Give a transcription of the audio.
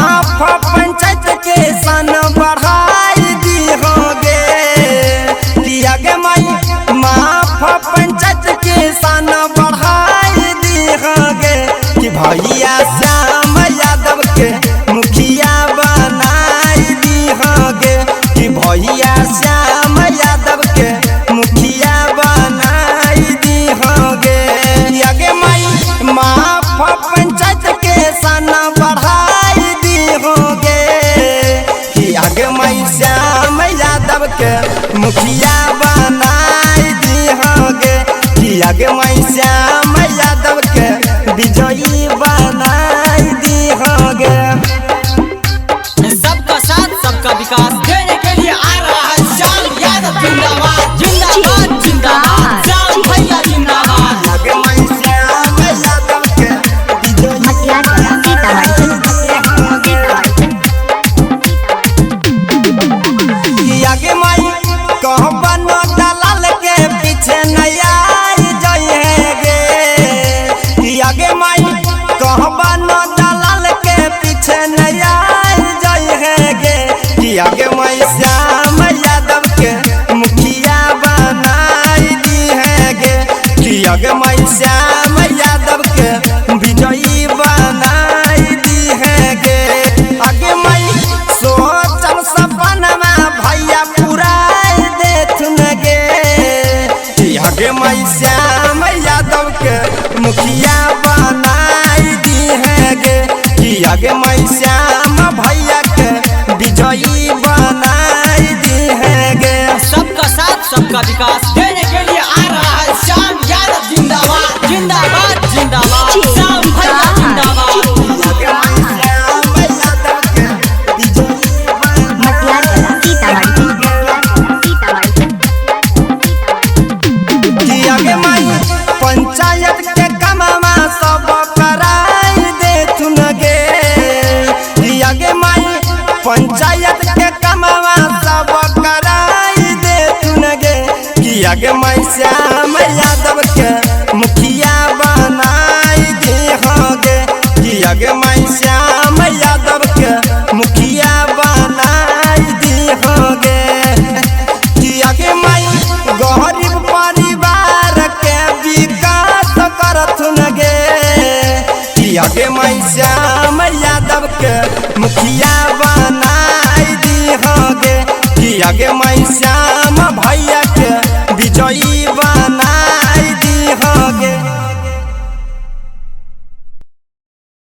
पंचायत के सन बढ़ाई दी होगे किया गे माई माफ पंचायत के सन बढ़ाई दी होगे कि भैया श्याम यादव के मुखिया बनाई दी होगे कि भैया श्याम यादव के मुखिया बनाई दी होगे किया गे माई माफ पंचायत के सन बढ़ाई दी होगे किया गे माई श्याम यादव के मुखिया बनाई दी होगे किया गे माई श्याम यादव के विजयी बनाई दी होगे। सबका साथ सबका विकास देने के लिए आ रहा है श्याम यादव जिंदाबाद जिंदाबाद जिंदाबाद श्याम भैया जिंदाबाद। किया गे माई श्याम यादव के विजयी किया गे माई कहबन दलाल के पीछे नया जइगे किया गे माई कहबन दलाल के पीछे नया जइगे किया गे माई श्याम यादव के मुखिया बनाई दी हैगे किया गे माई श्याम यादव के विजयी बनाई दी हैगे आगे माई सोचल सपनमा भैया पुराई देथुन गे किया गे माई श्याम यादव के मुखिया बनाई दी हैगे किया गे माई श्याम भैया के विजयी बनाई दी हैगे। सबका साथ सबका विकास देने के लिए आ रहा है श्याम यादव जिंदाबाद जिंदाबाद जिंदाबाद श्याम भैया जिंदाबाद। किया गे माई श्याम यादव के विजयी किया गे माई पंचायत के कमावा सब कराई देथुन गे किया गे माई पंचायत के कमावा सब कराई देथुन गे किया गे माई श्याम यादव के मुखिया बनाई दी होगे किया गे माई श्याम यादव के मुखिया बनाई दी होगे किया गे माई गरीब परिवार के विकास करथुन गे किया गे माई श्याम यादव के मुखिया बनाई दी होगे किया गे माई श्याम भैया के विजयी